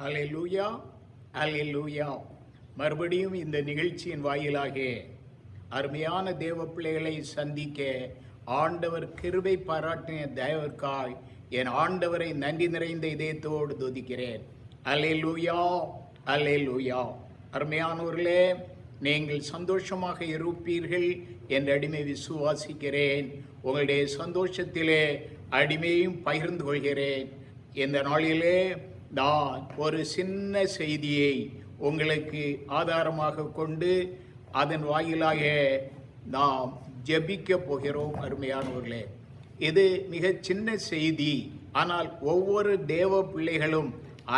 அல்லேலூயா, அல்லேலூயா. மறுபடியும் இந்த நிகழ்ச்சியின் வாயிலாக அருமையான தேவ பிள்ளைகளை சந்திக்க ஆண்டவர் கிருபை பாராட்டின தயவிற்காய் என் ஆண்டவரை நன்றி நிறைந்த இதயத்தோடு துதிக்கிறேன். அல்லேலூயா, அல்லேலூயா. அருமையானவர்களே, நீங்கள் சந்தோஷமாக இருப்பீர்கள் என்று அடிமை விசுவாசிக்கிறேன். உங்களுடைய சந்தோஷத்திலே அடிமையும் பகிர்ந்து கொள்கிறேன். இந்த நாளிலே நான் ஒரு சின்ன செய்தியை உங்களுக்கு ஆதாரமாக கொண்டு அதன் வாயிலாக நாம் ஜெபிக்க போகிறோம். அருமையானவர்களே, இது மிக சின்ன செய்தி, ஆனால் ஒவ்வொரு தேவ பிள்ளைகளும்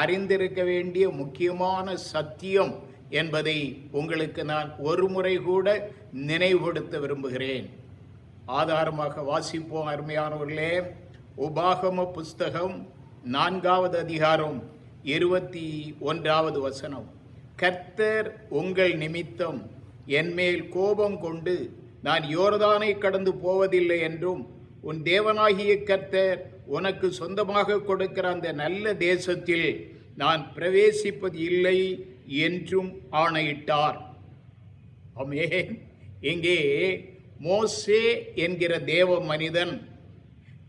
அறிந்திருக்க வேண்டிய முக்கியமான சத்தியம் என்பதை உங்களுக்கு நான் ஒரு முறை கூட நினைவுபடுத்த விரும்புகிறேன். ஆதாரமாக வாசிப்போம். அருமையானவர்களே, உபாகம புஸ்தகம் 4வது அதிகாரம் 21வது வசனம். கர்த்தர் உங்கள் நிமித்தம் என்மேல் கோபம் கொண்டு நான் யோர்தானை கடந்து போவதில்லை என்றும் உன் தேவனாகிய கர்த்தர் உனக்கு சொந்தமாக கொடுக்கிற அந்த நல்ல தேசத்தில் நான் பிரவேசிப்பது இல்லை என்றும் ஆணையிட்டார். ஆமென். இங்கே மோசே என்கிற தேவ மனிதன்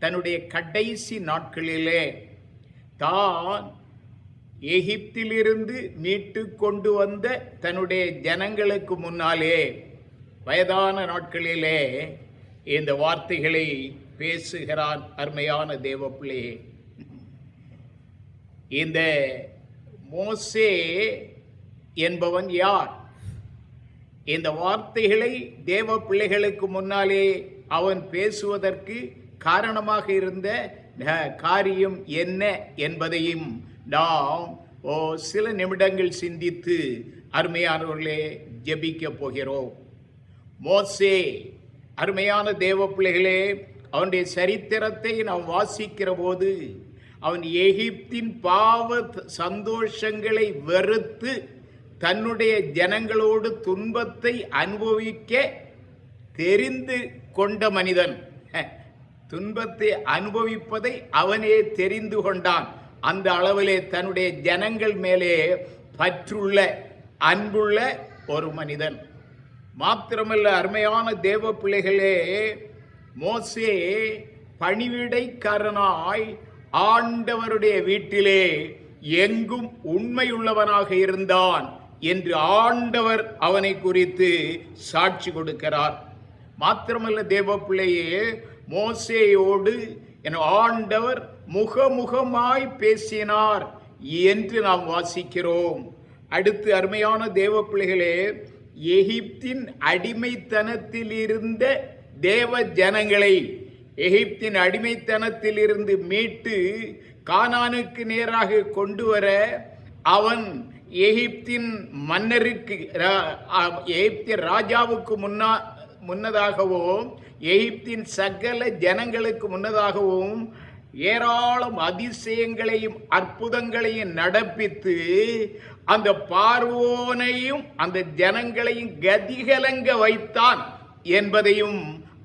தன்னுடைய கடைசி நாட்களிலே தான் எகிப்திலிருந்து மீட்டு கொண்டு வந்த தன்னுடைய ஜனங்களுக்கு முன்னாலே வயதான நாட்களிலே இந்த வார்த்தைகளை பேசுகிறான். அருமையான தேவ பிள்ளையே, இந்த மோசே என்பவன் யார்? இந்த வார்த்தைகளை தேவ பிள்ளைகளுக்கு முன்னாலே அவன் பேசுவதற்கு காரணமாக இருந்த காரியம் என்ன என்பதையும் நாம் சில நிமிடங்கள் சிந்தித்து அருமையானவர்களே ஜெபிக்க போகிறோம். மோசே, அருமையான தேவ பிள்ளைகளே, அவனுடைய சரித்திரத்தை நாம் வாசிக்கிற போது அவன் எகிப்தின் பாவ சந்தோஷங்களை வெறுத்து தன்னுடைய ஜனங்களோடு துன்பத்தை அனுபவிக்க தெரிந்து கொண்ட மனிதன். துன்பத்தை அனுபவிப்பதை அவனே தெரிந்து கொண்டான். அந்த அளவிலே தன்னுடைய ஜனங்கள் மேலே பற்றுள்ள அன்புள்ள ஒரு மனிதன். மாத்திரமல்ல, அருமையான தேவ பிள்ளைகளே, மோசே பணிவிடைக்காரனாய் ஆண்டவருடைய வீட்டிலே எங்கும் உண்மையுள்ளவனாக இருந்தான் என்று ஆண்டவர் அவனை குறித்து சாட்சி கொடுக்கிறார். மாத்திரமல்ல தேவ பிள்ளையே, மோசேயோடு என் ஆண்டவர் முகமுகமாய் பேசினார் என்று நாம் வாசிக்கிறோம். அடுத்து அருமையான தேவ பிள்ளைகளே, எகிப்தின் அடிமைத்தனத்தில் இருந்த தேவ ஜனங்களை எகிப்தின் அடிமைத்தனத்தில் இருந்து மீட்டு கானானுக்கு நேராக கொண்டு வர அவன் எகிப்தின் மன்னருக்கு, எகிப்தின் ராஜாவுக்கு முன்னதாகவும் எகிப்தின் சகல ஜனங்களுக்கு முன்னதாகவும் ஏராளம் அதிசயங்களையும் அற்புதங்களையும் நடப்பித்து அந்த பார்வோனையும் அந்த ஜனங்களையும் கதிகலங்க வைத்தான் என்பதையும்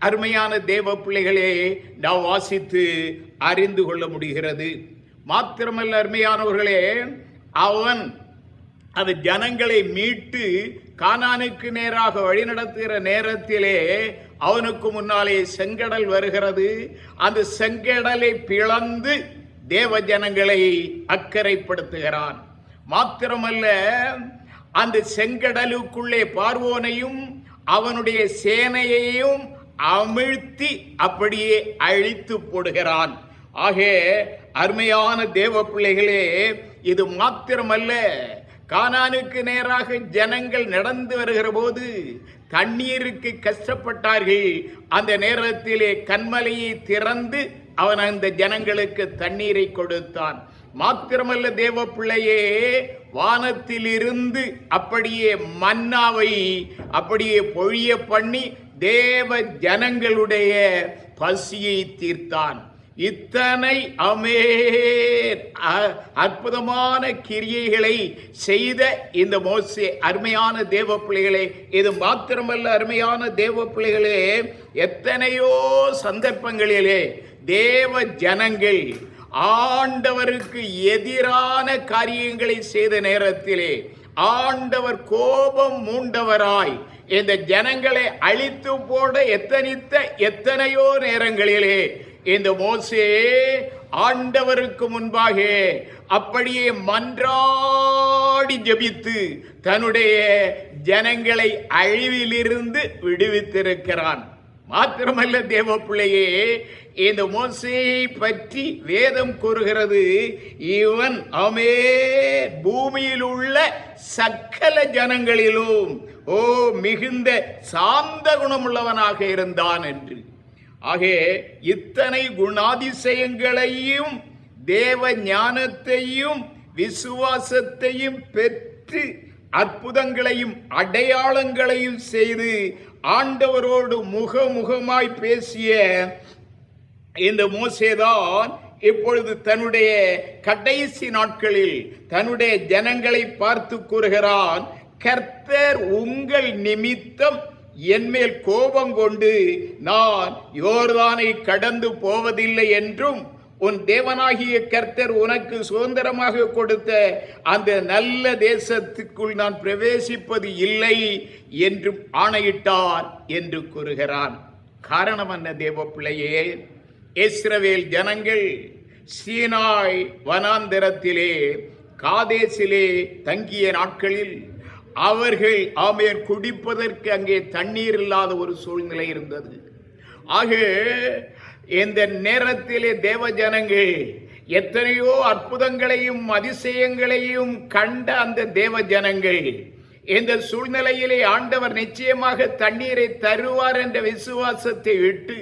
அருமையான தேவ பிள்ளைகளே நாம் வாசித்து அறிந்து கொள்ள முடிகிறது. மாத்திரமல்ல அருமையானவர்களே, அவன் அந்த ஜனங்களை மீட்டு கானானுக்கு நேராக வழிநடத்துகிற நேரத்திலே அவனுக்கு முன்னாலே செங்கடல் வருகிறது. அந்த செங்கடலை பிளந்து தேவ ஜனங்களை அக்கறைப்படுத்துகிறான். மாத்திரமல்ல, அந்த செங்கடலுக்குள்ளே பார்வோனையும் அவனுடைய சேனையையும் அமிழ்த்தி அப்படியே அழித்து போடுகிறான். ஆக அருமையான தேவ பிள்ளைகளே, இது மாத்திரமல்ல, கானானுக்கு நேராக ஜனங்கள் நடந்து வருகிற போது தண்ணீருக்கு கஷ்டப்பட்டார்கள். அந்த நேரத்திலே கன்மலையை திறந்து அவன் அந்த ஜனங்களுக்கு தண்ணீரை கொடுத்தான். மாத்திரமல்ல தேவ பிள்ளையே, வானத்திலிருந்து அப்படியே மன்னாவை அப்படியே பொழிய பண்ணி தேவ ஜனங்களுடைய பசியை தீர்த்தான். இத்தனை அற்புதமான கிரியைகளை செய்த இந்த மோசே, அருமையான தேவ பிள்ளைகளே, இது மாத்திரமல்ல அருமையான தேவ பிள்ளைகளே, எத்தனையோ சந்தர்ப்பங்களிலே தேவ ஜனங்கள் ஆண்டவருக்கு எதிரான காரியங்களை செய்த நேரத்திலே ஆண்டவர் கோபம் மூண்டவராய் இந்த ஜனங்களை அழித்து போட எத்தனையோ நேரங்களிலே இந்த மோசே ஆண்டவருக்கு முன்பாக அப்படியே மன்றாடி ஜெபித்து தன்னுடைய ஜனங்களை அழிவிலிருந்து விடுவித்திருக்கிறான். மாத்திரமல்ல தேவ பிள்ளையே, இந்த மோசேயை பற்றி வேதம் கூறுகிறது, இவன் பூமியில் உள்ள சகல ஜனங்களிலும் மிகுந்த சாந்த குணமுள்ளவனாக இருந்தான் என்று. ஆகவே இத்தனை குணாதிசயங்களையும் தேவ ஞானத்தையும் விசுவாசத்தையும் பெற்று அற்புதங்களையும் அடையாளங்களையும் செய்து ஆண்டவரோடு முகமுகமாய் பேசிய இந்த மோசேதான் இப்பொழுது தன்னுடைய கடைசி நாட்களில் தன்னுடைய ஜனங்களை பார்த்து கூறுகிறான், கர்த்தர் உங்கள் நிமித்தம் என்மேல் கோபம் கொண்டு நான் யோர்தானை கடந்து போவதில்லை என்றும் உன் தேவனாகிய கர்த்தர் உனக்கு சுதந்திரமாக கொடுத்த அந்த நல்ல தேசத்துக்குள் நான் பிரவேசிப்பது இல்லை என்றும் ஆணையிட்டார் என்று கூறுகிறான். காரணம் என்ன தேவ பிள்ளையே? இஸ்ரவேல் ஜனங்கள் சீனாய் வனாந்தரத்திலே காதேசிலே தங்கிய நாட்களில் அவர்கள் குடிப்பதற்கு அங்கே தண்ணீர் இல்லாத ஒரு சூழ்நிலை இருந்தது. ஆக இந்த நேரத்திலே தேவ ஜனங்கள் எத்தனையோ அற்புதங்களையும் அதிசயங்களையும் கண்ட அந்த தேவ ஜனங்கள் இந்த சூழ்நிலையிலே ஆண்டவர் நிச்சயமாக தண்ணீரை தருவார் என்ற விசுவாசத்தை விட்டு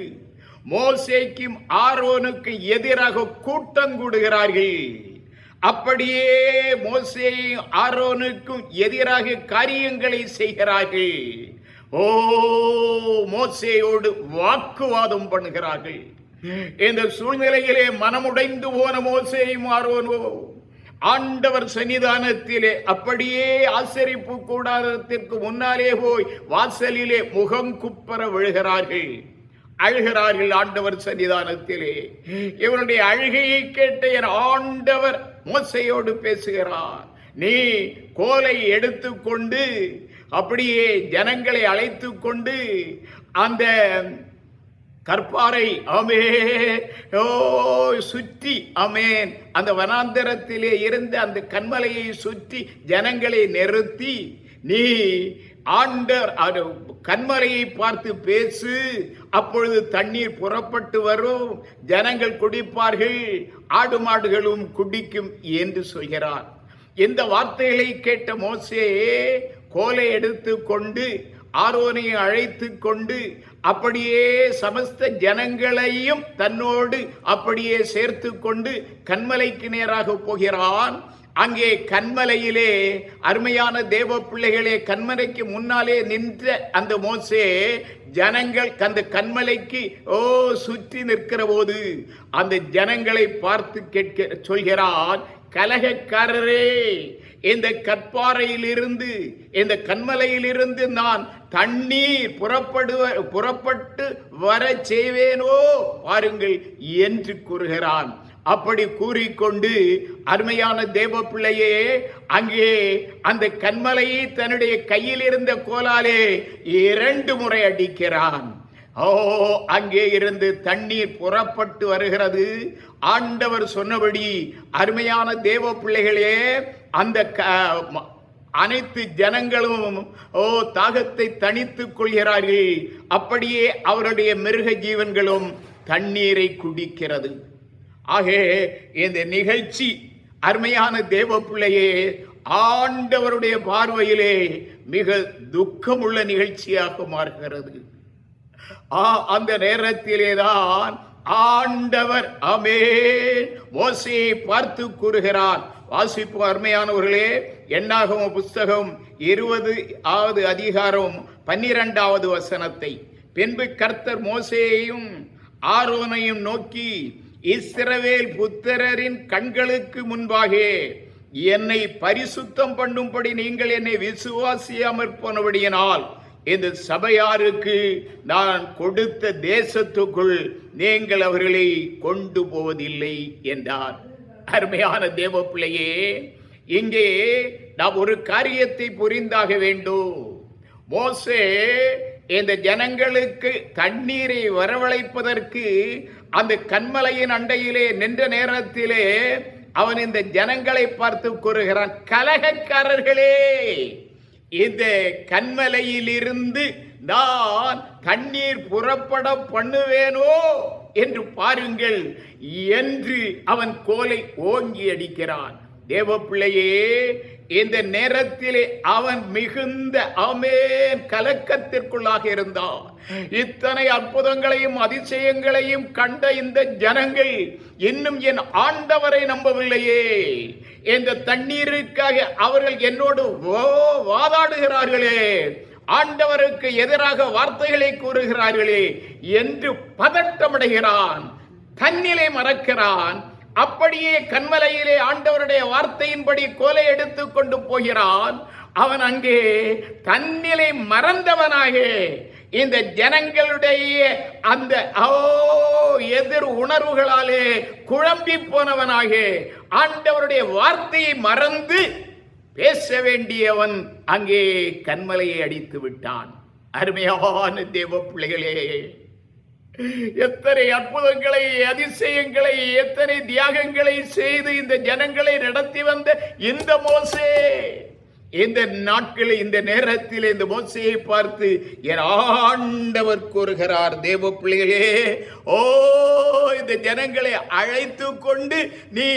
மோசேக்கும் ஆரோனுக்கு எதிராக கூட்டம் கூடுகிறார்கள். அப்படியே மோசேயும் ஆரோனுக்கும் எதிராக காரியங்களை செய்கிறார்கள். மோசேயோடு வாக்குவாதம் பண்ணுகிறார்கள். இந்த சூழ்நிலையிலே மனமுடைந்து போன மோசேயும் ஆரோனோ ஆண்டவர் சன்னிதானத்திலே அப்படியே ஆசரிப்பு கூடாரத்திற்கு முன்னாலே போய் வாசலிலே முகம் குப்பர விழுகிறார்கள், அழுகிறார்கள். ஆண்டவர் சன்னிதானத்திலே இவருடைய அழுகையை கேட்ட என் ஆண்டவர் மோசையோடு பேசுகிறார், நீ கோலை எடுத்துக்கொண்டு அப்படியே ஜனங்களை அழைத்து கொண்டு அந்த கற்பாரை சுற்றி அந்த வனாந்தரத்திலே இருந்த அந்த கண்மலையை சுற்றி ஜனங்களை நிறுத்தி நீ கண்மலையை பார்த்து பேசு, அப்பொழுது தண்ணீர் புறப்பட்டு வரும், ஜனங்கள் குடிப்பார்கள், ஆடு மாடுகளும் குடிக்கும் என்று சொல்கிறார். இந்த வார்த்தைகளை கேட்ட மோசே கோலை எடுத்து கொண்டு ஆரோனை அழைத்து கொண்டு அப்படியே சமஸ்த ஜனங்களையும் தன்னோடு அப்படியே சேர்த்து கொண்டு கண்மலைக்கு நேராக போகிறான். அங்கே கண்மலையிலே அருமையான தேவ பிள்ளைகளே, கண்மலைக்கு முன்னாலே நின்ற அந்த மோசே ஜனங்கள் அந்த கண்மலைக்கு சுற்றி நிற்கிற போது அந்த ஜனங்களை பார்த்து கேட்க சொல்கிறான், கலகக்காரரே, இந்த கற்பாறையிலிருந்து இந்த கண்மலையிலிருந்து நான் தண்ணீர் புறப்பட்டு வர செய்வேனோ பாருங்கள் என்று கூறுகிறான். அப்படி கூறிக்கொண்டு அருமையான தேவ பிள்ளையே அங்கே அந்த கண்மலையை தன்னுடைய கையில் இருந்த கோலாலே 2 முறை அடிக்கிறான். அங்கே இருந்து தண்ணீர் புறப்பட்டு வருகிறது. ஆண்டவர் சொன்னபடி அருமையான தேவ பிள்ளைகளே, அந்த அனைத்து ஜனங்களும் தாகத்தை தணித்துக் கொள்கிறார்கள். அப்படியே அவருடைய மிருக ஜீவன்களும் தண்ணீரை குடிக்கிறது. ஆக இந்த நிகழ்ச்சி அருமையான தேவ பிள்ளையே ஆண்டவருடைய பார்வையிலே மிக துக்கமுள்ள நிகழ்ச்சியாக மாறுகிறது. அந்த நேரத்திலேதான் ஆண்டவர் மோசேயை பார்த்து கூறுகிறார். வாசிப்பு அருமையானவர்களே, எண்ணாகம புஸ்தகம் 20வது அதிகாரம் 12வது வசனத்தை. பின்பு கர்த்தர் மோசேயையும் ஆரோனையும் நோக்கி, இஸ்ரவேல் புத்திரரின் கண்களுக்கு முன்பாக என்னை பரிசுத்தம் பண்ணும்படி நீங்கள் என்னை விசுவாசியாமற் போனபடியினால் இந்த சபையாருக்கு நான் கொடுத்த தேசத்துக்குள் நீங்கள் அவர்களை கொண்டு போவதில்லை என்றார். அருமையான தேவ பிள்ளையே, இங்கே நாம் ஒரு காரியத்தை புரிந்தாக வேண்டும். மோசே இந்த ஜனங்களுக்கு தண்ணீரை வரவழைப்பதற்கு அந்த கன்மலையின் அண்டையிலே நின்ற நேரத்திலே அவன் இந்த ஜனங்களை பார்த்து கூறுகிறான், கலகக்காரர்களே, இந்த கன்மலையிலிருந்து நான் தண்ணீர் புறப்பட பண்ணுவேனோ என்று பாருங்கள் என்று அவன் கோலை ஓங்கி அடிக்கிறான். தேவ பிள்ளையே, இந்த நேரத்திலே அவன் மிகுந்த கலக்கத்திற்குள்ளாக இருந்தான். இத்தனை அற்புதங்களையும் அதிசயங்களையும் கண்ட இந்த ஜனங்கள் இன்னும் என் ஆண்டவரை நம்பவில்லையே, இந்த தண்ணீருக்காக அவர்கள் என்னோடு வாதாடுகிறார்களே, ஆண்டவருக்கு எதிராக வார்த்தைகளை கூறுகிறார்களே என்று பதட்டமடைகிறான். தன்னிலை மறக்கிறான். அப்படியே கன்மலையிலே ஆண்டவருடைய வார்த்தையின்படி கோலை எடுத்துக் கொண்டு போகிறான். அவன் அங்கே தன்னிலை மறந்தவனாக இந்த ஜனங்களுடைய அந்த எதிர் உணர்வுகளாலே குழம்பி போனவனாக ஆண்டவருடைய வார்த்தையை மறந்து பேச வேண்டியவன் அங்கே கன்மலையை அடித்து விட்டான். அருமையான தேவ பிள்ளைகளே, எத்தனை அற்புதங்களை, அதிசயங்களை, எத்தனை தியாகங்களை செய்து இந்த ஜனங்களை நடத்தி வந்த இந்த மோசே, இந்த நாட்களில் இந்த நேரத்தில் இந்த மோசையை பார்த்து என் ஆண்டவர் கூறுகிறார், தேவ பிள்ளைகளே, இந்த ஜனங்களை அழைத்து கொண்டு நீ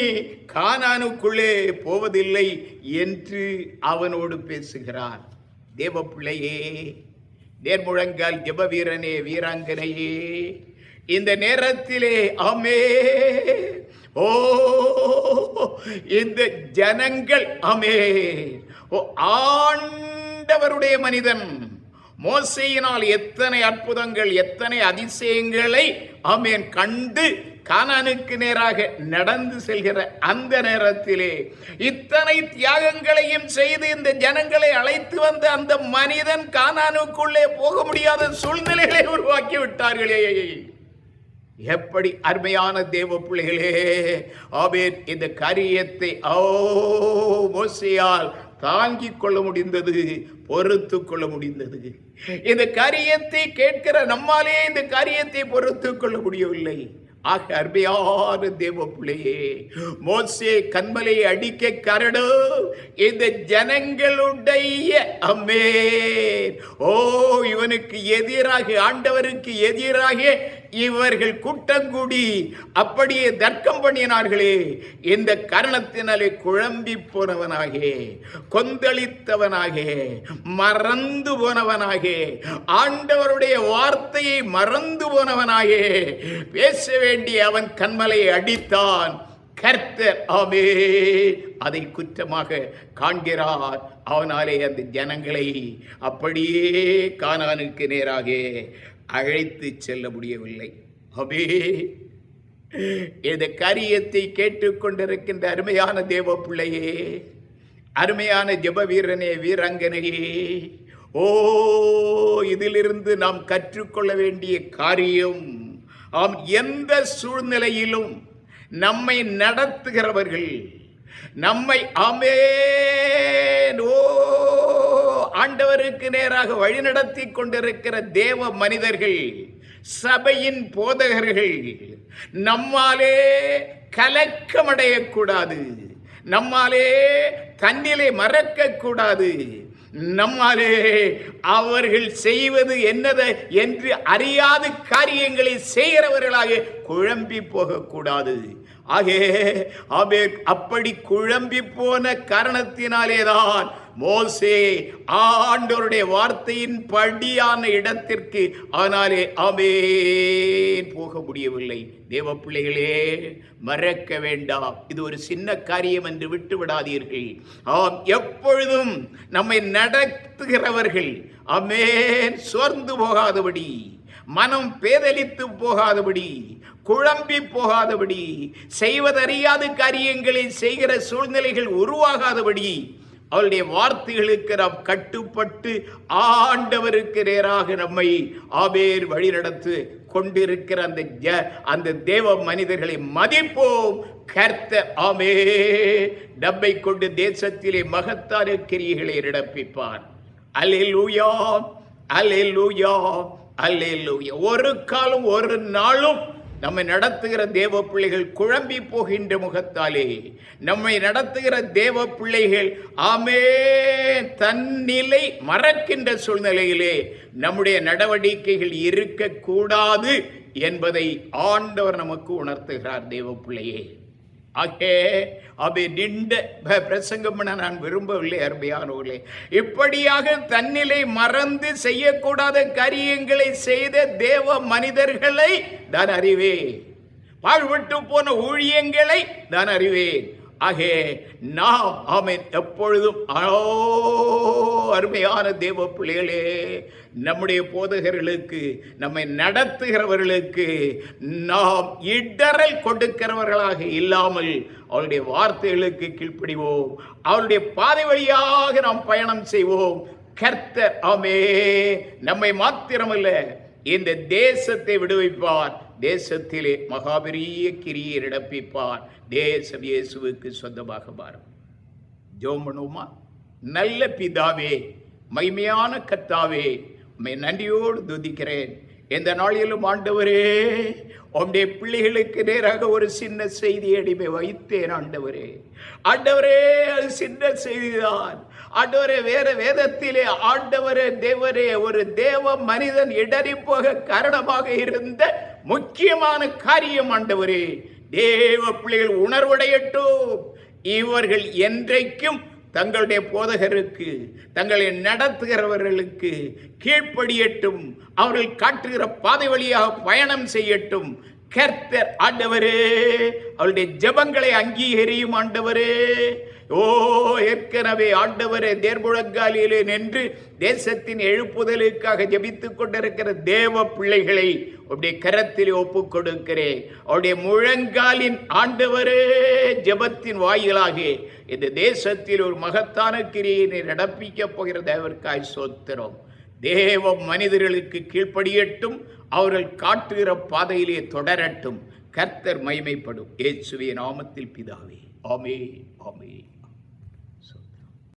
கானானுக்குள்ளே போவதில்லை என்று அவனோடு பேசுகிறார். தேவ பிள்ளையே, நேர்முழங்கால் ஜெப வீரனே, வீராங்கனையே, இந்த நேரத்திலே இந்த ஜனங்கள் ஆண்டவருடைய மனிதன் மோசேயினால் எத்தனை அற்புதங்கள், எத்தனை அதிசயங்களை கண்டு கானானுக்கு நேராக நடந்து செல்கிற அந்த நேரத்திலே இத்தனை தியாகங்களையும் செய்து இந்த ஜனங்களை அழைத்து வந்த அந்த மனிதன் கானானுக்குள்ளே போக முடியாத சூழ்நிலைகளை உருவாக்கி விட்டார்களே. எப்படி அருமையான தேவ பிள்ளைகளே, இந்த காரியத்தை மோசேயால் தாங்கிக் கொள்ள முடிந்தது, பொறுத்து கொள்ள முடிந்தது. இந்த காரியத்தை கேட்கிற நம்மாலே இந்த காரியத்தை பொறுத்து கொள்ள முடியவில்லை. ஆக அருமையான தேவ பிள்ளையே, மோசே கன்மலையை அடிக்க காரணம் இந்த ஜனங்களுடைய இவனுக்கு எதிராக, ஆண்டவருக்கு எதிராக இவர்கள் கூட்டங்கூடி அப்படியே தர்க்கம் பண்ணினார்களே. இந்த காரணத்தினாலே குழம்பி போனவனாக, கொந்தளித்தவனாக, மறந்து போனவனாக, ஆண்டவருடைய வார்த்தையை மறந்து போனவனாக பேச வேண்டிய அவன் கன்மலையை அடித்தான். கர்த்தர் அதை குற்றமாக காண்கிறார். அவனாலே அந்த ஜனங்களை அப்படியே கானானுக்கு நேராக அழைத்து செல்ல முடியவில்லை. இந்த காரியத்தை கேட்டுக்கொண்டிருக்கின்ற அருமையான தேவ பிள்ளையே, அருமையான ஜெப வீரனே, வீராங்கனையே, இதிலிருந்து நாம் கற்றுக்கொள்ள வேண்டிய காரியம், எந்த சூழ்நிலையிலும் நம்மை நடத்துகிறவர்கள், நம்மை ஆண்டவருக்கு நேராக வழிநடத்தி கொண்டிருக்கிற தேவ மனிதர்கள், சபையின் போதகர்கள் நம்மாலே கலக்கமடையக்கூடாது, நம்மாலே தன்னிலை மறக்க கூடாது, நம்மாலே அவர்கள் செய்வது என்னது என்று அறியாத காரியங்களை செய்கிறவர்களாக குழம்பி போகக்கூடாது. அப்படி குழம்பி போன காரணத்தினாலேதான் மோசே ஆண்டவருடைய வார்த்தையின் படியான இடத்திற்கு ஆனாலே போக முடியவில்லை. தேவ பிள்ளைகளே, மறக்க வேண்டாம், இது ஒரு சின்ன காரியம் என்று விட்டு விடாதீர்கள். எப்பொழுதும் நம்மை நடத்துகிறவர்கள் சோர்ந்து போகாதபடி, மனம் பேதலித்து போகாதபடி, குழம்பி போகாதபடி, செய்வதறியாத காரியங்களை செய்கிற சூழ்நிலைகள் உருவாகாதபடி அவருடைய வார்த்தைகளுக்கு நாம் கட்டுப்பட்டு ஆண்டவருக்கு நேராக நம்மை ஆபேர் வழிநடத்து கொண்டிருக்கிற அந்த தேவ மனிதர்களை மதிப்போம். கர்த்தர் ஆமே நம்மை கொண்டு தேசத்திலே மகத்தான கிரியைகளை நடப்பிப்பார். அல்லேலூயா, அல்லேலூயா, அல்லேலூயா. ஒரு காலம் ஒரு நாளும் நம்மை நடத்துகிற தேவ பிள்ளைகள் குழம்பி போகின்ற முகத்தாலே, நம்மை நடத்துகிற தேவ பிள்ளைகள் ஆமே தன்னிலை மறக்கின்ற சூழ்நிலையிலே நம்முடைய நடவடிக்கைகள் இருக்கக்கூடாது என்பதை ஆண்டவர் நமக்கு உணர்த்துகிறார். தேவ பிள்ளையே, நின்ற பிரசங்கம் பண்ண நான் விரும்பவில்லை. அருமையானவர்களே, இப்படியாக தன்னிலை மறந்து செய்யக்கூடாத காரியங்களை செய்த தேவ மனிதர்களை நான் அறிவேன். பாழ்பட்டு போன ஊழியங்களை நான் அறிவேன். ஆகே நாம் ஆமென் எப்பொழுதும் அருமையான தேவ பிள்ளைகளே, நம்முடைய போதகர்களுக்கு, நம்மை நடத்துகிறவர்களுக்கு நாம் இடரல் கொடுக்கிறவர்களாக இல்லாமல் அவருடைய வார்த்தைகளுக்கு கீழ்ப்படிவோம். அவருடைய பாதை வழியாக நாம் பயணம் செய்வோம். கர்த்தர் ஆமே நம்மை மாத்திரமல்ல, இந்த தேசத்தை விடுவிப்பார். தேசத்திலே மகாபெரிய கிரியை நடப்பிப்பார். தேசம் இயேசுவுக்கு சொந்தமாக மாறும். ஜெபம் பண்ணுவோமா? நல்ல பிதாவே, மகிமையான கர்த்தாவே, உம்மை நன்றியோடு துதிக்கிறேன். எந்த நாளிலும் ஆண்டவரே, உம்முடைய பிள்ளைகளுக்கு நேராக ஒரு சின்ன செய்தி அடிமை வைத்தேன். ஆண்டவரே, ஆண்டவரே, அது சின்ன செய்திதான். ஆண்டவரே, வேற வேதத்திலே ஆண்டவரே தேவரே ஒரு தேவ மனிதன் இடறி போக காரணமாக இருந்த முக்கியமான காரியம் ஆண்டவரே, தேவ பிள்ளைகள் உணர்வடையட்டும். இவர்கள் என்றைக்கும் தங்களுடைய போதகருக்கு, தங்களை நடத்துகிறவர்களுக்கு கீழ்ப்படியட்டும். அவர்கள் காட்டுகிற பாதை வழியாக பயணம் செய்யட்டும். கர்த்தர் ஆண்டவரே அவருடைய ஜெபங்களை அங்கீகரியும். ஆண்டவரே, ஏற்கனவே ஆண்டவரே தேர்முழங்காலிலே நின்று தேசத்தின் எழுப்புதலுக்காக ஜெபித்துக் கொண்டிருக்கிற தேவ பிள்ளைகளை அவருடைய கரத்தில் ஒப்புக் கொடுக்கிறேன். அவருடைய முழங்காலின் ஆண்டவரே ஜெபத்தின் வாயிலாக இந்த தேசத்தில் ஒரு மகத்தான கிரியை நடப்பிக்க போகிற தேவர்க்காய் சோத்திரம். தேவ மனிதர்களுக்கு கீழ்ப்படியட்டும். அவர்கள் காட்டுகிற பாதையிலே தொடரட்டும். கர்த்தர் மகிமைப்படும். இயேசுவின் நாமத்தில் பிதாவே, ஆமென், ஆமென்.